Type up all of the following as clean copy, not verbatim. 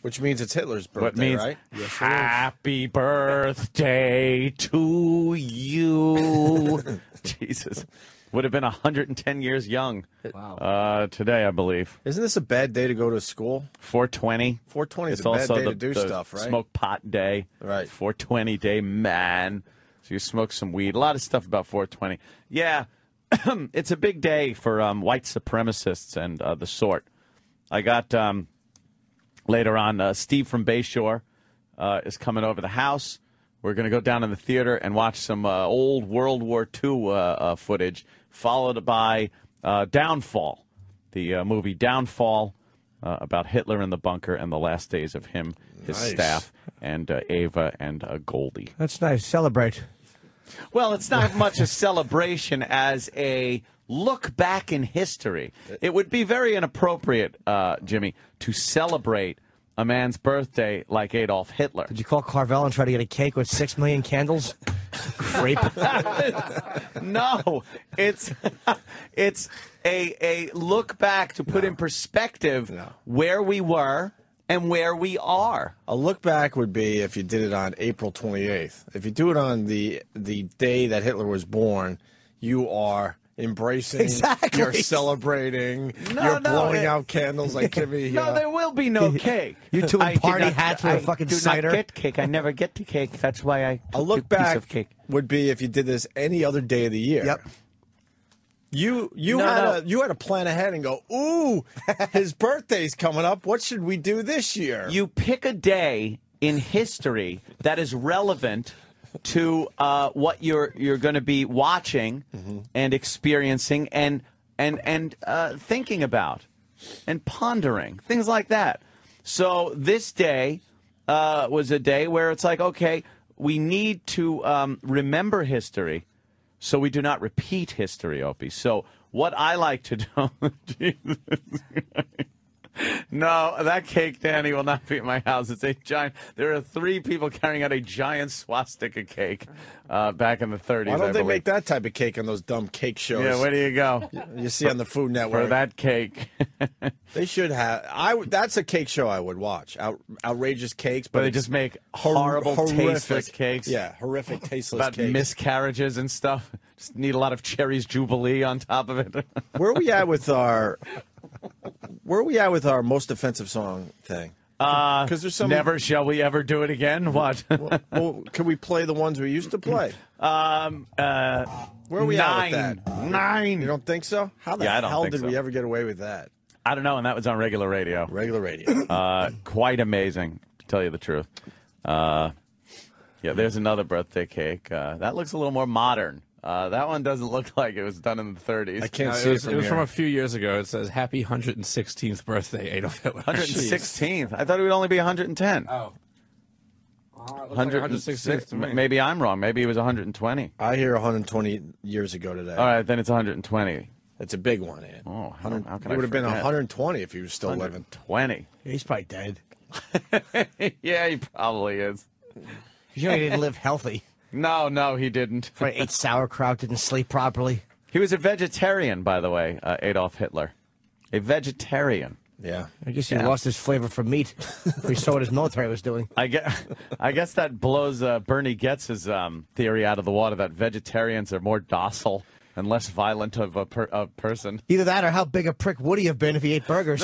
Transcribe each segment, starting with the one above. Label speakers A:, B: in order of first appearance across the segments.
A: Which means it's Hitler's birthday,
B: what means
A: right?
C: Yes,
B: happy birthday to you. Jesus. Would have been 110 years young.
C: Wow.
B: Today, I believe.
A: Isn't this a bad day to go to school?
B: 420.
A: 420 is
B: It's
A: a bad
B: also
A: day
B: the,
A: to do
B: the
A: stuff, right?
B: Smoke pot day.
A: Right.
B: 420 day, man. So you smoke some weed. A lot of stuff about 420. Yeah, it's a big day for white supremacists and the sort. I got later on Steve from Bayshore is coming over the house. We're going to go down in the theater and watch some old World War II footage, followed by Downfall, the movie Downfall, about Hitler in the bunker and the last days of him, his staff, and Ava and Goldie.
C: That's nice. Celebrate.
B: Well, it's not much a celebration as a look back in history. It would be very inappropriate, Jimmy, to celebrate a man's birthday like Adolf Hitler.
C: Did you call Carvel and try to get a cake with 6 million candles? Grape.
B: No, it's a look back to put in perspective where we were and where we are.
A: A look back would be if you did it on April 28th. If you do it on the day that Hitler was born, you are embracing, you're celebrating, you're blowing out candles like Jimmy.
B: No, there will be no cake.
C: You two in party hats with a fucking cider.
B: I do not get cake. I never get to cake. That's why I
A: a look
B: took a piece
A: back
B: of cake.
A: would be if you did this any other day of the year.
C: Yep.
A: You had to plan ahead and go, ooh, his birthday's coming up. What should we do this year?
B: You pick a day in history that is relevant to what you're going to be watching and experiencing and thinking about and pondering, things like that. So this day was a day where it's like, okay, we need to remember history so we do not repeat history, Opie. So what I like to do... Jesus. No, that cake, Danny, will not be at my house. It's a giant... There are 3 people carrying out a giant swastika cake back in the 30s,
A: Why don't they make that type of cake on those dumb cake shows?
B: Yeah, where do you go?
A: You see on the Food Network.
B: For that cake.
A: They should have... That's a cake show I would watch. Outrageous cakes.
B: But they just make horrible, tasteless cakes.
A: Yeah, horrific, tasteless
B: about
A: cakes.
B: Miscarriages and stuff. Just need a lot of Cherry's Jubilee on top of it.
A: Where are we at with our... Where are we at with our most offensive song thing? Because there's some.
B: Never shall we ever do it again. What?
A: well, can we play the ones we used to play? Where are we at with that?
B: 9.
A: You don't think so? How the hell did we ever get away with that?
B: I don't know, and that was on regular radio.
A: Regular radio.
B: Quite amazing, to tell you the truth. Yeah, there's another birthday cake. That looks a little more modern. That one doesn't look like it was done in the 30s.
A: I can't see it from
D: It was
A: here.
D: from a few years ago. It says, Happy 116th birthday, Adolf Hitler.
B: 116th? I thought it would only be 110.
D: Oh.
B: 116th. Maybe I'm wrong. Maybe it was 120.
A: I hear 120 years ago today.
B: All right, then it's 120.
A: It's a big one, Ed.
B: Oh, how can
A: it
B: I
A: would have been
B: forget?
A: 120 if he was still living.
B: 120.
C: He's probably dead.
B: Yeah, he probably is.
C: You know he didn't live healthy.
B: No, he didn't.
C: Probably ate sauerkraut, didn't sleep properly.
B: He was a vegetarian, by the way, Adolf Hitler. A vegetarian.
A: Yeah.
C: I guess he lost his flavor for meat. We saw what his military was doing.
B: I guess that blows Bernie Goetz's theory out of the water that vegetarians are more docile and less violent of a person.
C: Either that or how big a prick would he have been if he ate burgers?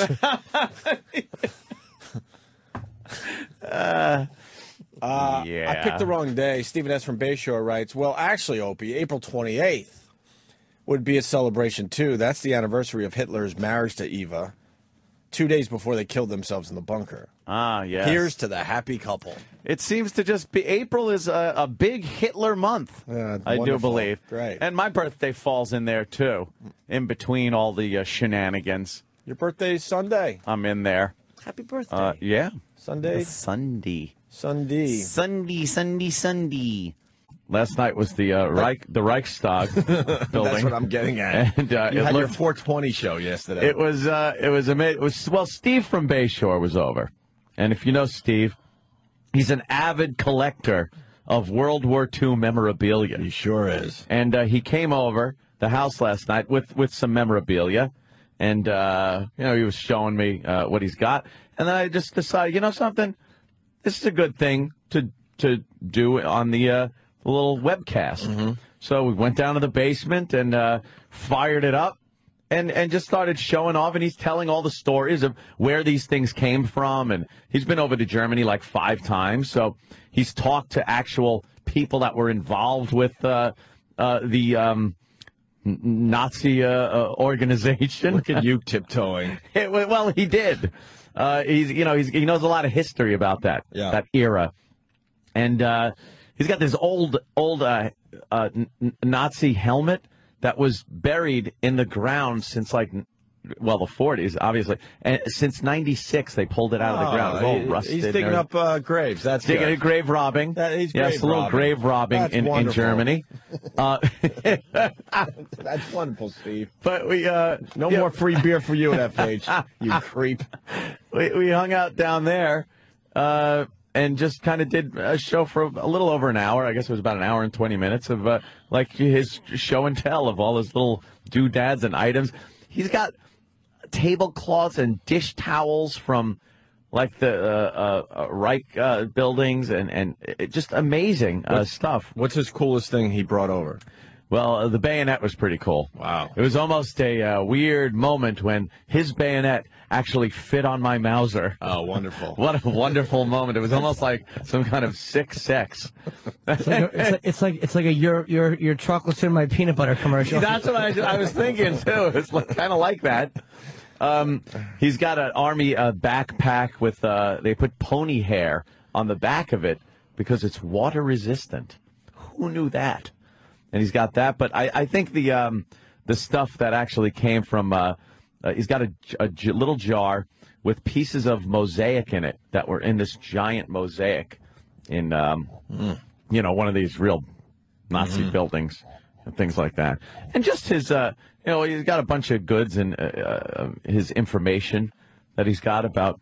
B: Yeah.
A: I picked the wrong day. Stephen S. from Bayshore writes, well, actually, Opie, April 28th would be a celebration, too. That's the anniversary of Hitler's marriage to Eva, 2 days before they killed themselves in the bunker.
B: Ah, yes.
A: Here's to the happy couple.
B: It seems to just be April is a big Hitler month.
A: Yeah,
B: I do
A: wonderful.
B: believe.
A: Great.
B: And my birthday falls in there, too, in between all the shenanigans.
A: Your birthday's Sunday.
B: I'm in there.
C: Happy birthday.
B: Yeah.
A: Sunday?
B: Sunday.
A: Sunday.
B: Sunday. Last night was the Reichstag building.
A: That's what I'm getting at.
B: And,
A: you had your 420 show yesterday.
B: It was amazing. Well, Steve from Bayshore was over, and if you know Steve, he's an avid collector of World War II memorabilia.
A: He sure is.
B: And he came over the house last night with some memorabilia, and he was showing me what he's got. And then I just decided, you know something? This is a good thing to do on the little webcast.
A: Mm-hmm.
B: So we went down to the basement and fired it up and just started showing off. And he's telling all the stories of where these things came from. And he's been over to Germany like 5 times. So he's talked to actual people that were involved with the Nazi organization.
A: Look at you tiptoeing.
B: Well, he did. He knows a lot of history about that era, and he's got this old Nazi helmet that was buried in the ground since the 40s, obviously, and since '96 they pulled it out of the ground. It's all rusted.
A: He's digging up graves. That's
B: digging
A: good.
B: Grave robbing.
A: He's
B: yes, a little grave robbing in Germany.
A: That's wonderful, Steve.
B: But we
A: no more free beer for you at FH, you creep.
B: We hung out down there and just kind of did a show for a little over an hour. I guess it was about an hour and 20 minutes of his show and tell of all his little doodads and items. He's got tablecloths and dish towels from the Reich buildings and just amazing stuff.
A: What's his coolest thing he brought over?
B: Well, the bayonet was pretty cool.
A: Wow.
B: It was almost a weird moment when his bayonet actually fit on my Mauser.
A: Oh, wonderful.
B: What a wonderful moment. It was almost like some kind of sick sex.
C: It's like a your chocolates in my peanut butter commercial.
B: That's what I was thinking, too. It's kind of like that. He's got an army backpack with they put pony hair on the back of it because it's water resistant. Who knew that? And he's got that, but I think the stuff that actually came from he's got a little jar with pieces of mosaic in it that were in this giant mosaic in one of these real Nazi buildings and things like that. And just his he's got a bunch of goods and his information that he's got about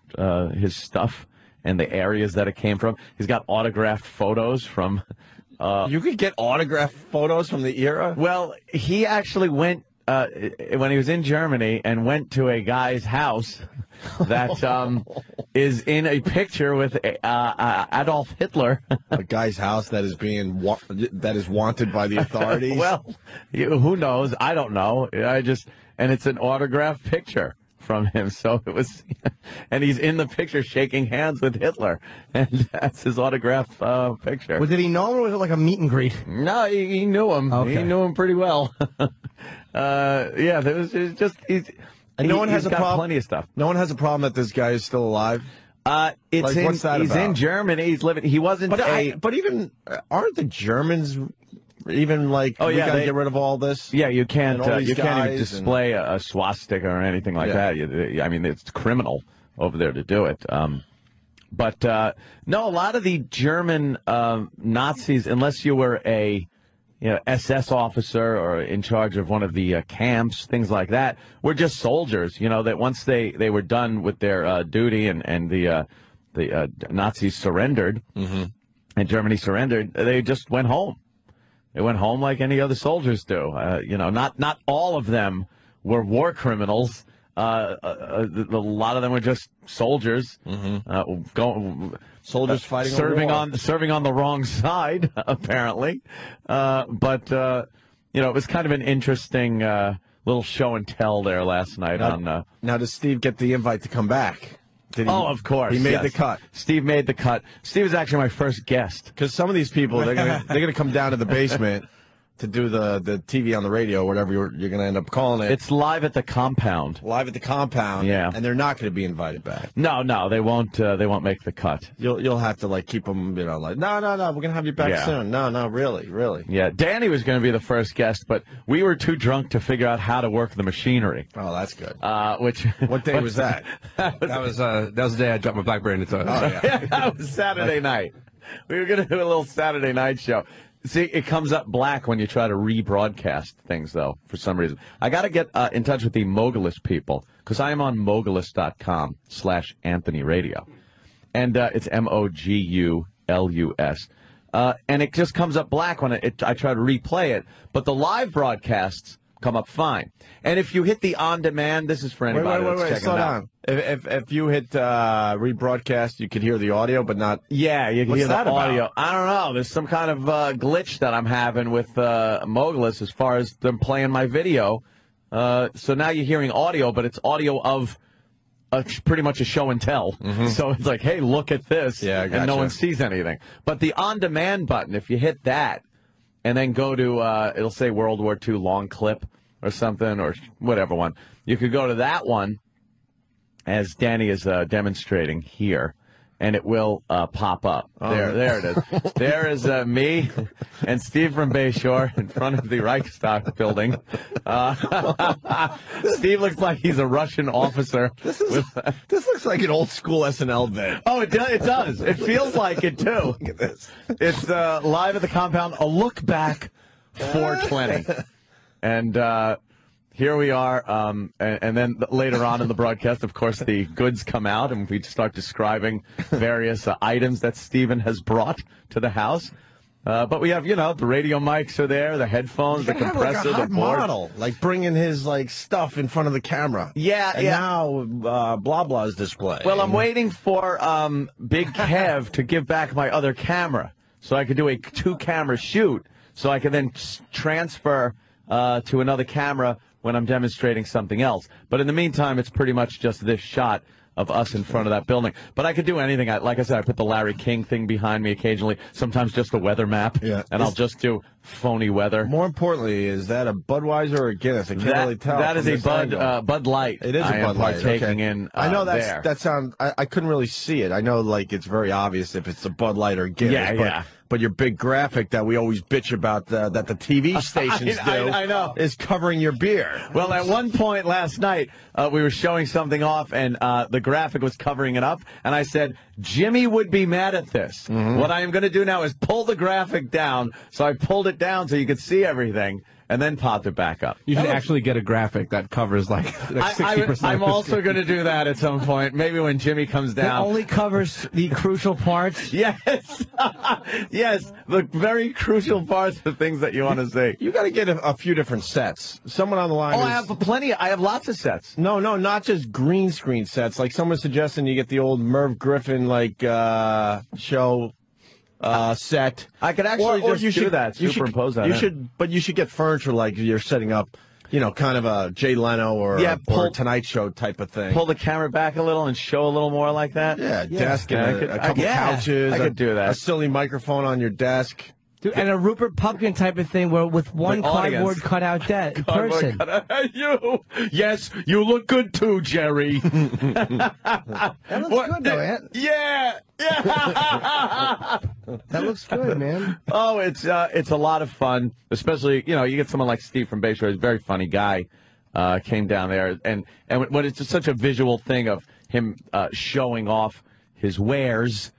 B: his stuff and the areas that it came from. He's got autographed photos from.
A: You could get autographed photos from the era?
B: Well, he actually went, when he was in Germany, and went to a guy's house that is in a picture with Adolf Hitler.
A: A guy's house that is that is wanted by the authorities?
B: Well, who knows? I don't know. And it's an autographed picture from him. So it was, and he's in the picture shaking hands with Hitler, and that's his autographed picture.
C: Well, did he know him, or was it like a meet and greet?
B: No, he knew him. Okay. He knew him pretty well. There was just he's.
A: And no one has a problem.
B: Plenty of stuff.
A: No one has a problem that this guy is still alive.
B: What's that
A: he's
B: about? In Germany. He's living. He wasn't.
A: But even aren't the Germans even like? Oh yeah, we gotta get rid of all this.
B: Yeah, you can't. You can't even display a swastika or anything like that. I mean, it's criminal over there to do it. But no, a lot of the German Nazis, unless you were a SS officer or in charge of one of the camps, things like that, were just soldiers. That once they were done with their duty and the Nazis surrendered and Germany surrendered, they just went home. They went home like any other soldiers do. Not all of them were war criminals. A lot of them were just soldiers,
A: soldiers fighting,
B: serving on the wrong side, apparently. But it was kind of an interesting little show and tell there last night.
A: Now, does Steve get the invite to come back?
B: Of course.
A: He made the cut.
B: Steve made the cut. Steve was actually my first guest.
A: Because some of these people, they're gonna come down to the basement to do the TV on the radio, or whatever you're going to end up calling it.
B: It's live at the compound.
A: Live at the compound.
B: Yeah.
A: And they're not going to be invited back.
B: No, they won't. They won't make the cut.
A: You'll have to keep them. No, we're going to have you back soon. No, really.
B: Yeah, Danny was going to be the first guest, but we were too drunk to figure out how to work the machinery.
A: Oh, that's good.
B: What
A: day was that?
D: that was the day I dropped my BlackBerry in the toilet.
A: Oh, yeah.
B: That was Saturday night. We were going to do a little Saturday night show. See, it comes up black when you try to rebroadcast things, though, for some reason. I got to get in touch with the Mogulus people, because I am on mogulus.com/Anthony Radio. And it's MOGULUS. And it just comes up black when I try to replay it. But the live broadcasts come up fine. And if you hit the on-demand, this is for anybody that's checking
A: slow
B: it out.
A: down. If you hit rebroadcast, you could hear the audio, but not.
B: Yeah, you can
A: What's
B: hear the
A: that about?
B: audio. I don't know. There's some kind of glitch that I'm having with Mogulus as far as them playing my video. So now you're hearing audio, but it's audio of pretty much a show and tell. So it's like, hey, look at this,
A: Yeah,
B: and no one sees anything. But the on-demand button, if you hit that, and then go to, it'll say World War II long clip or something, or whatever one. You could go to that one, as Danny is demonstrating here, and it will pop up. There it is. There is me and Steve from Bayshore in front of the Reichstag building. Steve looks like he's a Russian officer.
A: This looks like an old school SNL bit.
B: Oh, it does. It feels like it, too.
A: Look at this.
B: It's live at the compound, a look back 420. And here we are, and then later on in the broadcast, of course, the goods come out, and we start describing various items that Steven has brought to the house. But we have, the radio mics are there, the headphones, the compressor,
A: like a hot
B: the board.
A: model, like bringing his stuff in front of the camera.
B: Yeah,
A: and now blah blah's display.
B: Well, I'm waiting for Big Kev to give back my other camera, so I could do a 2-camera shoot, so I can then transfer to another camera when I'm demonstrating something else. But in the meantime, it's pretty much just this shot of us in front of that building. But I could do anything. Like I said, I put the Larry King thing behind me occasionally, sometimes just a weather map, and I'll just do phony weather.
A: More importantly, is that a Budweiser or a Guinness? I can't really tell.
B: That is a Bud Light.
A: It is a Bud Light.
B: Partaking in
A: I know
B: there.
A: that sounds. I couldn't really see it. I know it's very obvious if it's a Bud Light or Guinness. But your big graphic that we always bitch about that the TV stations do
B: I know.
A: is covering your beer.
B: Well, at one point last night, we were showing something off, and the graphic was covering it up. And I said, Jimmy would be mad at this. What I am going to do now is pull the graphic down. So I pulled it down so you could see everything, and then popped it back up.
D: You should actually get a graphic that covers like 60%.
B: I'm also going to do that at some point. Maybe when Jimmy comes down.
C: It only covers the crucial parts.
B: Yes. Yes. The very crucial parts, the things that you want to see.
A: You got to get a few different sets. Someone on the line.
B: I have plenty. I have lots of sets.
A: No, not just green screen sets. Like someone's suggesting you get the old Merv Griffin show set.
B: I could actually just do that. Superimpose that.
A: But you should get furniture like you're setting up. Kind of a Jay Leno or a Tonight Show type of thing.
B: Pull the camera back a little and show a little more like that.
A: Yeah, desk and a couple couches.
B: I could do that.
A: A silly microphone on your desk.
C: Dude, and a Rupert Pupkin type of thing where with one cardboard cutout person.
B: Yes, you look good too, Jerry.
C: That looks good, though, Ant.
B: Yeah.
C: That looks good, man.
B: Oh, it's a lot of fun, especially, you get someone like Steve from Bayshore, he's a very funny guy, came down there, and when it's just such a visual thing of him showing off his wares,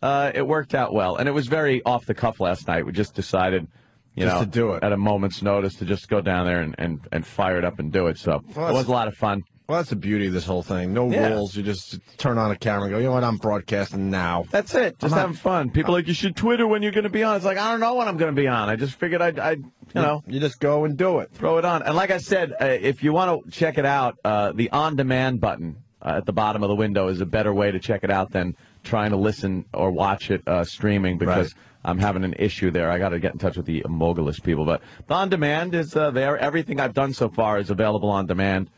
B: it worked out well. And it was very off the cuff last night. We just decided,
A: to do it
B: at a moment's notice to just go down there and fire it up and do it. So it was a lot of fun.
A: Well, that's the beauty of this whole thing. No rules. You just turn on a camera and go, you know what, I'm broadcasting now.
B: That's it. Just having fun. People are like, you should Twitter when you're going to be on. It's like, I don't know when I'm going to be on. I just figured I'd
A: You just go and do it.
B: Throw it on. And like I said, if you want to check it out, the on-demand button at the bottom of the window is a better way to check it out than trying to listen or watch it streaming, because I'm having an issue there. I got to get in touch with the Mogulus people. But the on-demand is there. Everything I've done so far is available on demand.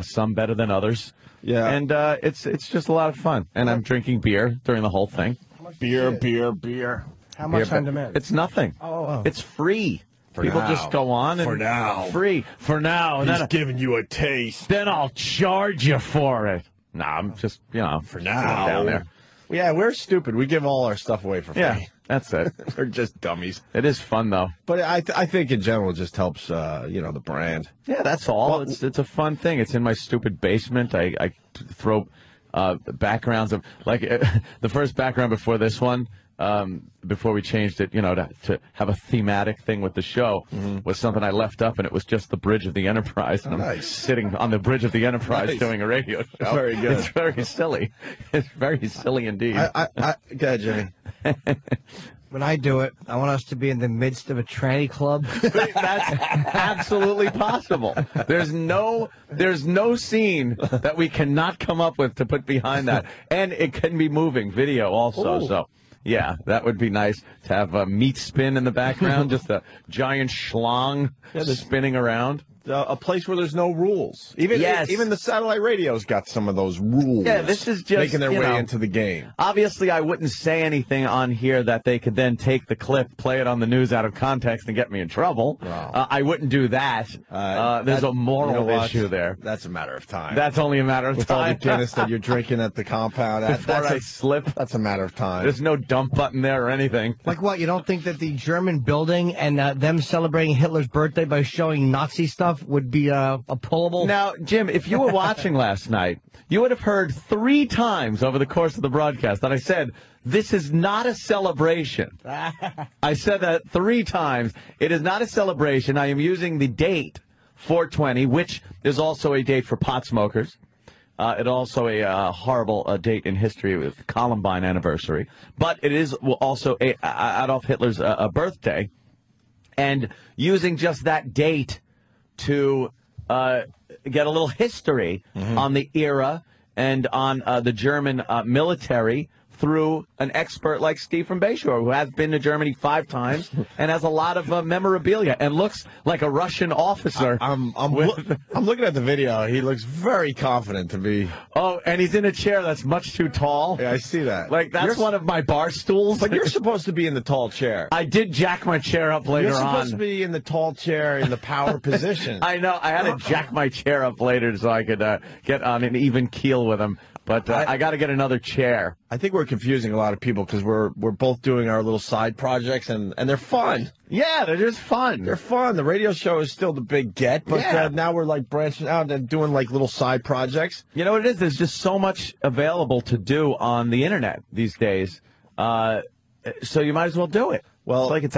B: Some better than others. Yeah. And it's just a lot of fun. And I'm drinking beer during the whole thing.
A: Beer.
C: How much on demand?
B: It's nothing.
C: Oh.
B: It's free. People just go on and
A: for now.
B: Free. For now.
A: He's giving you a taste.
B: Then I'll charge you for it. No, I'm just,
A: for now.
B: Down there.
A: Yeah, we're stupid. We give all our stuff away for free.
B: Yeah, that's it.
A: We're just dummies.
B: It is fun, though.
A: But I think in general it just helps, the brand.
B: Yeah, that's all. Well, it's a fun thing. It's in my stupid basement. I throw backgrounds of, like, the first background before this one, before we changed it, to have a thematic thing with the show, was something I left up, and it was just the bridge of the Enterprise. And I'm sitting on the bridge of the Enterprise doing a radio show.
A: That's very good.
B: It's very silly. It's very silly indeed.
A: Go ahead, Jimmy.
C: When I do it, I want us to be in the midst of a tranny club.
B: That's absolutely possible. There's no scene that we cannot come up with to put behind that. And it can be moving video also.
A: Ooh.
B: So, yeah, that would be nice to have a meat spin in the background, just a giant schlong spinning around.
A: A place where there's no rules. Even the satellite radio's got some of those rules.
B: Yeah, this is just
A: making their way into the game.
B: Obviously, I wouldn't say anything on here that they could then take the clip, play it on the news out of context, and get me in trouble.
A: Wow.
B: I wouldn't do that. There's a moral issue there.
A: That's a matter of time.
B: That's only a matter of
A: With
B: time.
A: all the Guinness that you're drinking at the compound.
B: That's a slip.
A: That's a matter of time.
B: There's no dump button there or anything.
C: Like what? You don't think that the German building and them celebrating Hitler's birthday by showing Nazi stuff would be a pullable?
B: Now, Jim, if you were watching last night, you would have heard 3 times over the course of the broadcast that I said, this is not a celebration. I said that 3 times. It is not a celebration. I am using the date, 4/20, which is also a date for pot smokers. It also a horrible date in history with the Columbine anniversary. But it is also Adolf Hitler's birthday. And using just that date to get a little history on the era and on the German military through an expert like Steve from Bayshore, who has been to Germany 5 times and has a lot of memorabilia and looks like a Russian officer.
A: I'm looking at the video. He looks very confident to be.
B: Oh, and he's in a chair that's much too tall.
A: Yeah, I see that.
B: Like, that's one of my bar stools.
A: But you're supposed to be in the tall chair.
B: I did jack my chair up later on.
A: You're supposed to be in the tall chair in the power position.
B: I know. I had to jack my chair up later so I could get on an even keel with him. But I got to get another chair.
A: I think we're confusing a lot of people because we're both doing our little side projects, and they're fun.
B: Yeah, they're just fun.
A: They're fun. The radio show is still the big get, but now we're like branching out and doing like little side projects.
B: You know what it is? There's just so much available to do on the internet these days. So you might as well do it.
A: Well,
B: it's like it's